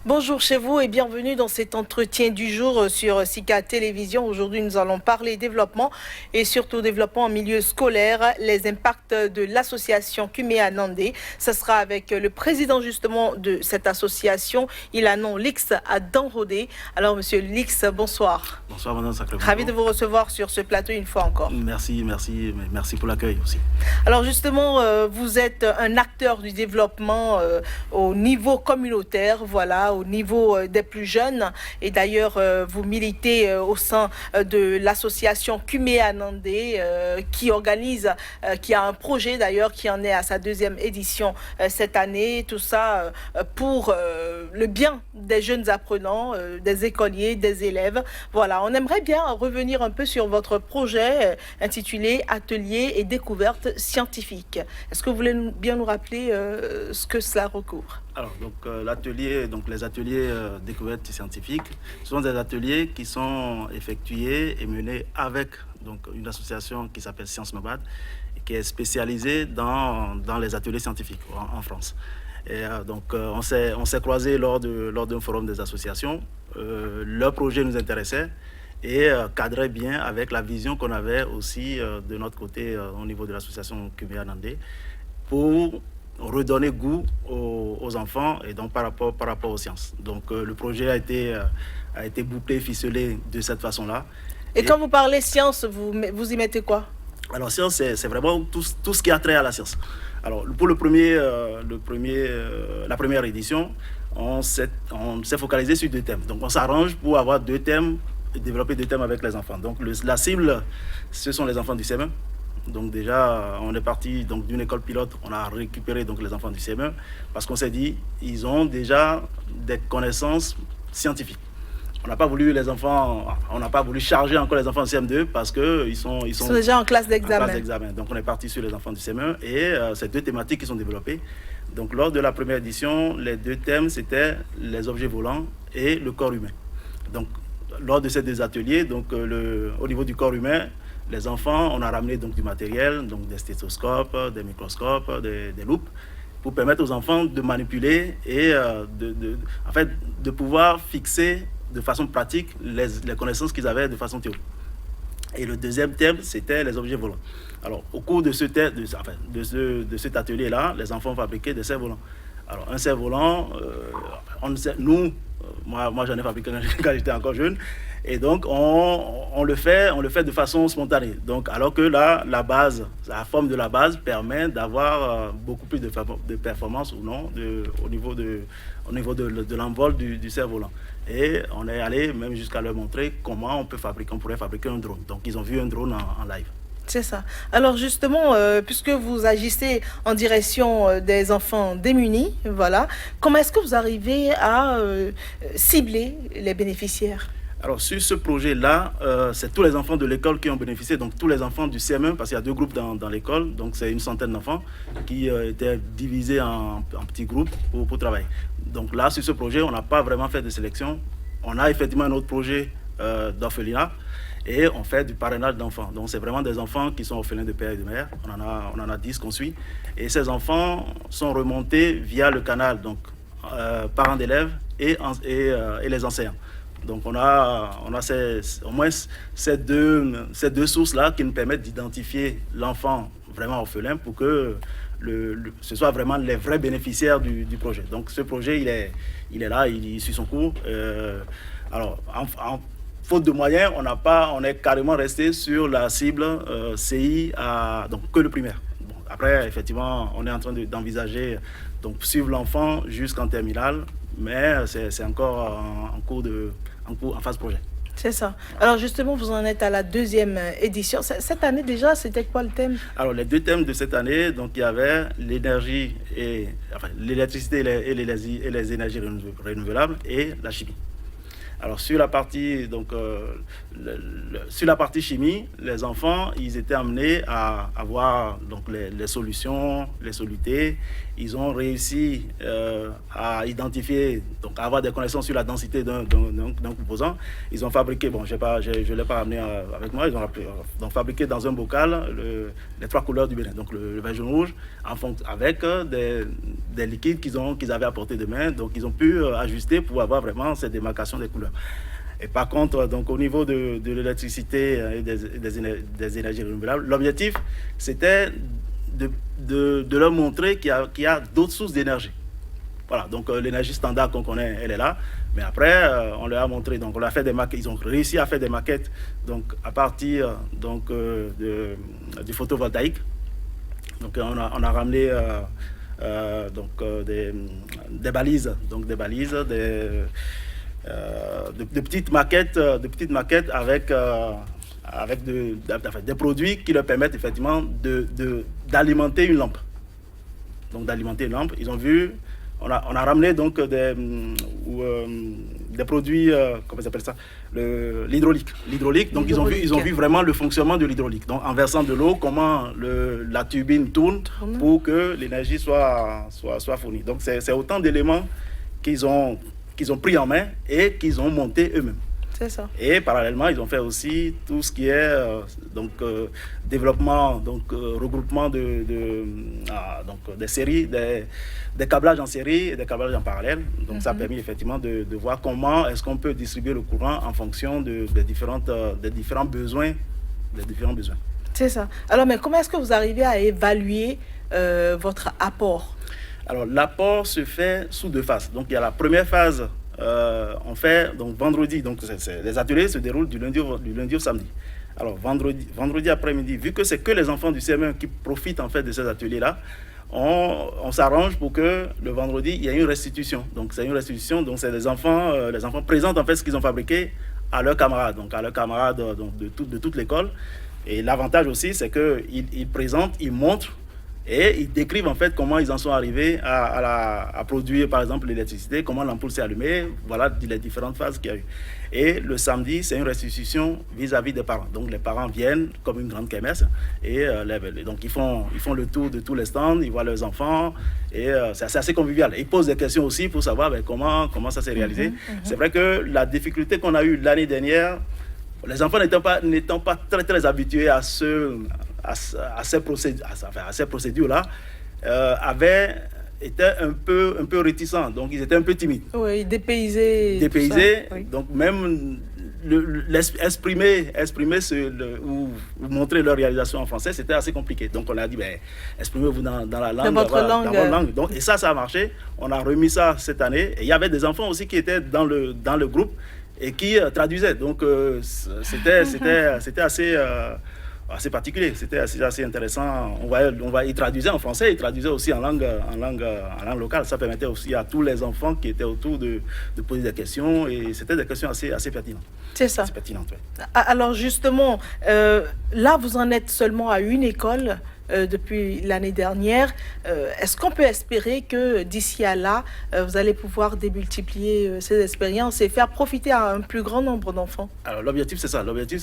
Bonjour chez vous et bienvenue dans cet entretien du jour sur Sika Télévision. Aujourd'hui, nous allons parler développement et surtout développement en milieu scolaire, les impacts de l'association Kumea Nandé. Ce sera avec le président justement de cette association, il a nom Lix à Danrodé. Alors monsieur Lix, bonsoir. Bonsoir Madame Sacré. Ravi de vous recevoir sur ce plateau une fois encore. Merci pour l'accueil aussi. Alors justement, vous êtes un acteur du développement au niveau communautaire, voilà, au niveau des plus jeunes. Et d'ailleurs, vous militez au sein de l'association Kumea Nandé qui organise, qui a un projet d'ailleurs qui en est à sa deuxième édition cette année. Tout ça pour le bien des jeunes apprenants, des écoliers, des élèves. Voilà, on aimerait bien revenir un peu sur votre projet intitulé Atelier et découverte scientifique. Est-ce que vous voulez bien nous rappeler ce que cela recouvre? Alors, les ateliers découvertes scientifiques, ce sont des ateliers qui sont effectués et menés avec une association qui s'appelle Sciences Nobad et qui est spécialisée dans les ateliers scientifiques en France. Et on s'est croisés lors d'un forum des associations. Leur projet nous intéressait et cadrait bien avec la vision qu'on avait aussi de notre côté au niveau de l'association Kumea Nandé pour redonner goût aux enfants et donc par rapport aux sciences. Donc le projet a été bouclé, ficelé de cette façon-là. Et quand vous parlez science, vous y mettez quoi? Alors science, c'est vraiment tout ce qui a trait à la science. Alors pour la première édition, on s'est focalisé sur 2 thèmes. Donc on s'arrange pour avoir 2 thèmes, développer 2 thèmes avec les enfants. Donc la cible, ce sont les enfants du CM1. Donc déjà, on est parti d'une école pilote, on a récupéré les enfants du CM1 parce qu'on s'est dit, ils ont déjà des connaissances scientifiques. On n'a pas voulu charger encore les enfants du CM2 parce qu'ils sont déjà en classe d'examen. Donc on est parti sur les enfants du CM1 et ces 2 thématiques qui sont développées. Donc lors de la première édition, les 2 thèmes, c'était les objets volants et le corps humain. Donc lors de ces 2 ateliers, au niveau du corps humain, les enfants, on a ramené du matériel, des stéthoscopes, des microscopes, des loupes, pour permettre aux enfants de manipuler et de pouvoir fixer de façon pratique les connaissances qu'ils avaient de façon théorique. Et le deuxième thème, c'était les objets volants. Alors, au cours de cet atelier-là, les enfants fabriquaient des cerfs-volants. Alors, un cerf-volant, moi j'en ai fabriqué quand j'étais encore jeune. Et donc, on le fait de façon spontanée. Donc, alors que là, la forme de la base permet d'avoir beaucoup plus de performance ou non au niveau de l'envol du cerf-volant. Et on est allé même jusqu'à leur montrer comment on pourrait fabriquer un drone. Donc, ils ont vu un drone en live. C'est ça. Alors justement, puisque vous agissez en direction des enfants démunis, voilà, comment est-ce que vous arrivez à cibler les bénéficiaires? Alors sur ce projet-là, c'est tous les enfants de l'école qui ont bénéficié, donc tous les enfants du CM1, parce qu'il y a 2 groupes dans l'école, donc c'est une centaine d'enfants qui étaient divisés en petits groupes pour travailler. Donc là, sur ce projet, on n'a pas vraiment fait de sélection. On a effectivement un autre projet d'orphelinat et on fait du parrainage d'enfants. Donc c'est vraiment des enfants qui sont orphelins de père et de mère. On en a 10 qu'on suit. Et ces enfants sont remontés via le canal, donc parents d'élèves et les enseignants. Donc on a au moins ces deux sources-là qui nous permettent d'identifier l'enfant vraiment orphelin pour que ce soit vraiment les vrais bénéficiaires du projet. Donc ce projet, il est là, il suit son cours. Alors, en faute de moyens, on est carrément resté sur la cible CI, donc que le primaire. Bon, après, effectivement, on est en train d'envisager suivre l'enfant jusqu'en terminale, mais c'est encore en phase projet. C'est ça. Alors justement, vous en êtes à la 2e édition. Cette année déjà, c'était quoi le thème? Alors les 2 thèmes de cette année, il y avait l'énergie l'électricité et les énergies renouvelables et la chimie. Alors sur la partie, sur la partie chimie, les enfants, ils étaient amenés à avoir donc, les solutions, les solutés. Ils ont réussi à identifier, donc à avoir des connaissances sur la densité d'un composant. Ils ont fabriqué, bon, je ne l'ai pas amené avec moi, ils ont donc fabriqué dans un bocal les 3 couleurs du Bénin, donc le vert, jaune, rouge, avec des liquides qu'ils avaient apportés de main. Donc ils ont pu ajuster pour avoir vraiment cette démarcation des couleurs. Et par contre, donc, au niveau de l'électricité et des énergies renouvelables, l'objectif, c'était de leur montrer qu'il y a d'autres sources d'énergie. Voilà, donc l'énergie standard qu'on connaît, elle est là. Mais après, on leur a montré, donc on a fait des maquettes, ils ont réussi à faire des maquettes donc, à partir donc, du photovoltaïque. Donc on a ramené des balises, de petites maquettes avec des produits qui leur permettent effectivement d'alimenter une lampe. Donc d'alimenter une lampe, ils ont vu, on a ramené donc des produits, comment ça s'appelle ça, l'hydraulique. Donc ils ont vu vraiment le fonctionnement de l'hydraulique. Donc en versant de l'eau, comment la turbine tourne pour que l'énergie soit fournie. Donc c'est autant d'éléments qu'ils ont pris en main et qu'ils ont monté eux-mêmes. C'est ça. Et parallèlement, ils ont fait aussi tout ce qui est développement, regroupement des séries, des câblages en série et des câblages en parallèle. Donc ça a permis effectivement de voir comment est-ce qu'on peut distribuer le courant en fonction des différents besoins. C'est ça. Alors, mais comment est-ce que vous arrivez à évaluer votre apport? Alors, l'apport se fait sous 2 phases. Donc, il y a la première phase, on fait donc vendredi. Donc, les ateliers se déroulent du lundi au samedi. Alors, vendredi après-midi, vu que c'est que les enfants du CM1 qui profitent en fait de ces ateliers-là, on s'arrange pour que le vendredi, il y ait une restitution. Donc, c'est une restitution. Donc, c'est les enfants présentent en fait ce qu'ils ont fabriqué à leurs camarades. Donc, à leurs camarades de toute l'école. Et l'avantage aussi, c'est qu'ils présentent, ils montrent et ils décrivent en fait comment ils en sont arrivés à produire par exemple l'électricité, comment l'ampoule s'est allumée, voilà les différentes phases qu'il y a eu. Et le samedi, c'est une restitution vis-à-vis des parents. Donc les parents viennent comme une grande kermesse et donc ils font le tour de tous les stands, ils voient leurs enfants et c'est assez convivial. Ils posent des questions aussi pour savoir comment ça s'est réalisé. C'est vrai que la difficulté qu'on a eue l'année dernière, les enfants n'étant pas très très habitués à ces procédures-là, étaient un peu réticents, donc ils étaient un peu timides. Oui, dépaysés. Oui. Donc même exprimer ou montrer leur réalisation en français, c'était assez compliqué. Donc on a dit, exprimez-vous dans la langue, dans votre langue. Donc, et ça a marché. On a remis ça cette année. Et il y avait des enfants aussi qui étaient dans le groupe et qui traduisaient. Donc c'était assez particulier, c'était assez intéressant. Ils traduisaient en français, ils traduisaient aussi en langue locale. Ça permettait aussi à tous les enfants qui étaient autour de poser des questions et c'était des questions assez pertinentes. C'est ça. C'est pertinent, oui. Alors justement, là vous en êtes seulement à une école depuis l'année dernière. Est-ce qu'on peut espérer que d'ici à là, vous allez pouvoir démultiplier ces expériences et faire profiter à un plus grand nombre d'enfants? Alors l'objectif c'est ça. L'objectif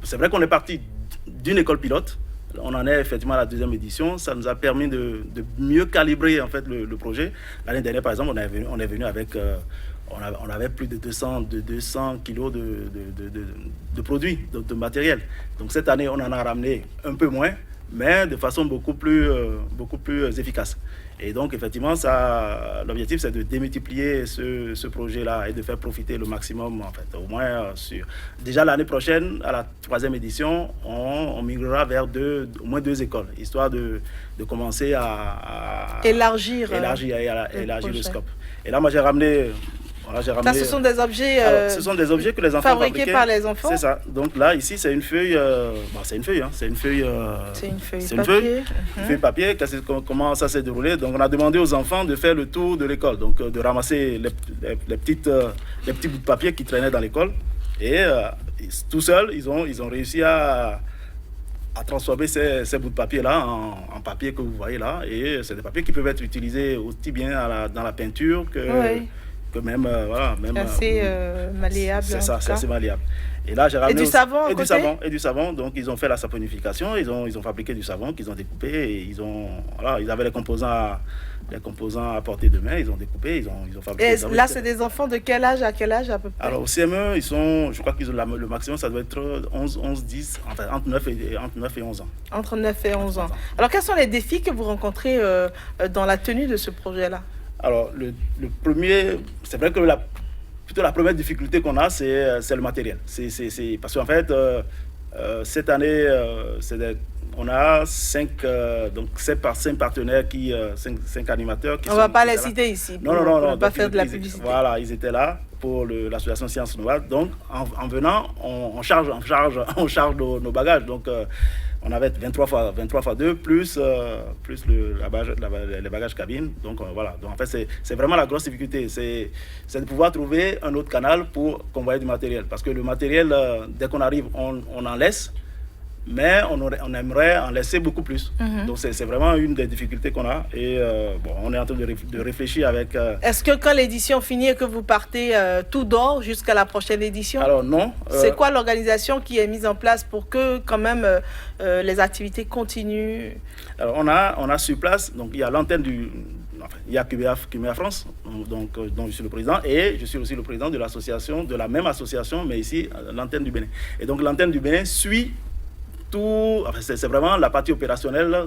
c'est vrai qu'on est parti d'une école pilote. On en est effectivement à la 2e édition. Ça nous a permis de mieux calibrer en fait le projet. L'année dernière par exemple, on est venu avec on avait plus de 200 kilos de produits, de matériel. Donc cette année, on en a ramené un peu moins, mais de façon beaucoup plus efficace. Et donc, effectivement, l'objectif, c'est de démultiplier ce projet-là et de faire profiter le maximum, en fait. Au moins, déjà l'année prochaine, à la 3e édition, on migrera vers au moins 2 écoles, histoire de commencer à élargir le scope. Et là, moi, j'ai ramené... Voilà, ça, ce sont des objets, ce sont des objets que les enfants fabriqués par les enfants. C'est ça. Donc là, ici, c'est une feuille. C'est une feuille. C'est une feuille papier. Comment ça s'est déroulé? Donc, on a demandé aux enfants de faire le tour de l'école, donc de ramasser les petits bouts de papier qui traînaient dans l'école. Et tout seuls, ils ont réussi à transformer ces bouts de papier-là en papier que vous voyez là. Et c'est des papiers qui peuvent être utilisés aussi bien dans la peinture que même, voilà, même... assez malléable. C'est ça, c'est assez malléable. Et là, j'ai ramené du savon à côté ? Et du savon. Donc, ils ont fait la saponification, ils ont fabriqué du savon qu'ils ont découpé. Et ils avaient les composants à portée de main, ils ont découpé, ils ont fabriqué. Et là, c'est des enfants de quel âge à quel âge à peu près ? Alors, au CME, je crois qu'ils ont le maximum, ça doit être 11, 10, enfin, entre 9 et 11 ans. Entre 9 et 11 ans. Alors, quels sont les défis que vous rencontrez dans la tenue de ce projet-là ? Alors, le premier, c'est vrai que plutôt la première difficulté qu'on a, c'est le matériel. Parce qu'en fait, cette année, on a 5 partenaires, 5 animateurs. On ne va pas les citer ici. Non. On ne va pas faire de la publicité. Voilà, ils étaient là pour l'association Sciences Nouvelles. Donc, en venant, on charge nos bagages. Donc, on avait 23 fois 2 plus les bagages cabines. Donc, voilà. Donc, en fait, c'est vraiment la grosse difficulté. C'est de pouvoir trouver un autre canal pour convoyer du matériel. Parce que le matériel, dès qu'on arrive, on en laisse. Mais on aimerait en laisser beaucoup plus. Donc, c'est vraiment une des difficultés qu'on a. Et on est en train de réfléchir avec... Est-ce que quand l'édition finit et que vous partez, tout dort jusqu'à la prochaine édition ? Alors, non. C'est quoi l'organisation qui est mise en place pour que, quand même, les activités continuent ? Alors, on a sur place, donc il y a l'antenne il y a QMA France, dont je suis le président, et je suis aussi le président de la même association, mais ici, l'antenne du Bénin. Et donc, l'antenne du Bénin suit c'est vraiment la partie opérationnelle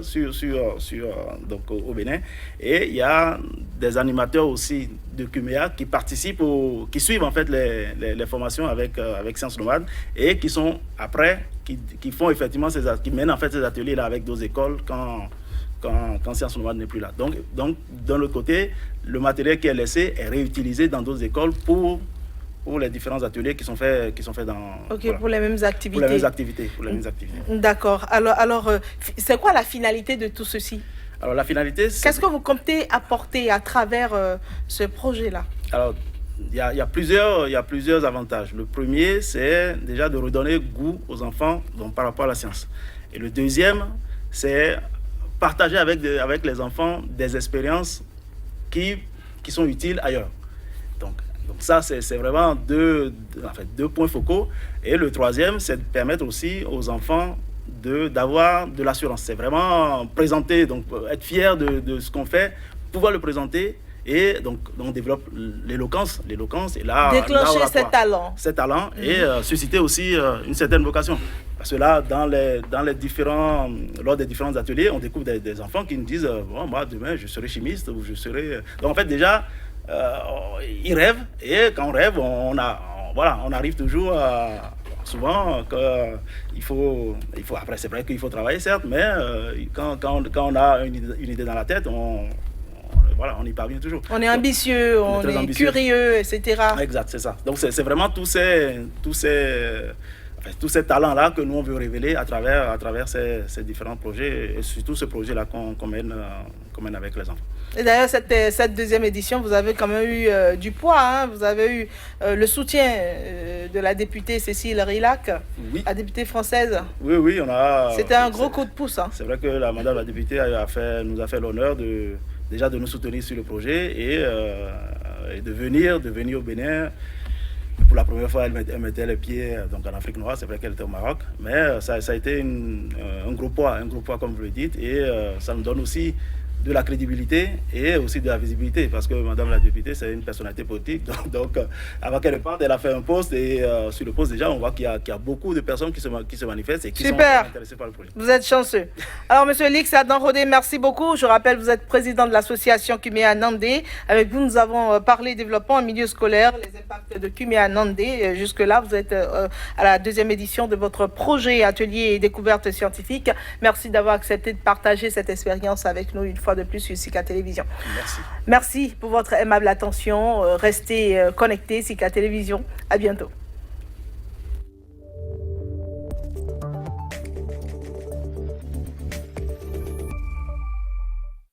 donc au Bénin. Et il y a des animateurs aussi de QMEA qui participent, qui suivent en fait les formations avec Sciences Nomades et qui sont après, qui font effectivement qui mènent en fait ces ateliers-là avec d'autres écoles quand Sciences Nomades n'est plus là. Donc d'un autre côté, le matériel qui est laissé est réutilisé dans d'autres écoles pour les différents ateliers qui sont faits dans... Ok, voilà. Pour les mêmes activités. Pour les mêmes activités. D'accord. Alors c'est quoi la finalité de tout ceci ? Alors, la finalité... Qu'est-ce que vous comptez apporter à travers ce projet-là ? Alors, il y a plusieurs avantages. Le premier, c'est déjà de redonner goût aux enfants par rapport à la science. Et le deuxième, c'est partager avec les enfants des expériences qui sont utiles ailleurs. Donc ça, c'est vraiment deux points focaux. Et le troisième, c'est de permettre aussi aux enfants d'avoir de l'assurance. C'est vraiment présenter, donc être fier de ce qu'on fait, pouvoir le présenter. Et donc on développe l'éloquence et là... Déclencher ces talents et susciter aussi une certaine vocation. Parce que là, lors des différents ateliers, on découvre des enfants qui nous disent moi, demain, je serai chimiste ou je serai... Donc en fait, déjà... ils rêvent et quand on rêve, on arrive toujours souvent il faut après c'est vrai qu'il faut travailler certes, mais quand on a une idée dans la tête, on y parvient toujours. On est ambitieux, on est curieux, etc. Exact, c'est ça. Donc c'est vraiment tous ces talents-là que nous on veut révéler à travers ces différents projets et surtout ce projet-là qu'on mène avec les enfants. Et d'ailleurs, cette deuxième édition, vous avez quand même eu du poids. Hein. Vous avez eu le soutien de la députée Cécile Rilhac, oui. La députée française. Oui, on a... C'était un gros coup de pouce. Hein. C'est vrai que madame la députée nous a fait l'honneur de nous soutenir sur le projet et de venir au Bénin. Pour la première fois, elle mettait les pieds en Afrique noire. C'est vrai qu'elle était au Maroc. Mais ça a été un gros poids comme vous le dites. Et ça nous donne aussi de la crédibilité et aussi de la visibilité. Parce que madame la députée, c'est une personnalité politique. Donc avant qu'elle parte, elle a fait un post. Et sur le post, déjà, on voit qu'il y a beaucoup de personnes qui se manifestent et qui sont intéressées par le projet. Vous êtes chanceux. Alors, monsieur Lix Adam Rodé, merci beaucoup. Je rappelle, vous êtes président de l'association QMEA Nandé. Avec vous, nous avons parlé développement en milieu scolaire, les impacts de QMEA Nandé. Jusque-là, vous êtes à la deuxième édition de votre projet Atelier et découverte scientifique. Merci d'avoir accepté de partager cette expérience avec nous une fois de plus sur Sika Télévision. Merci. Merci pour votre aimable attention. Restez connectés, Sika Télévision. À bientôt.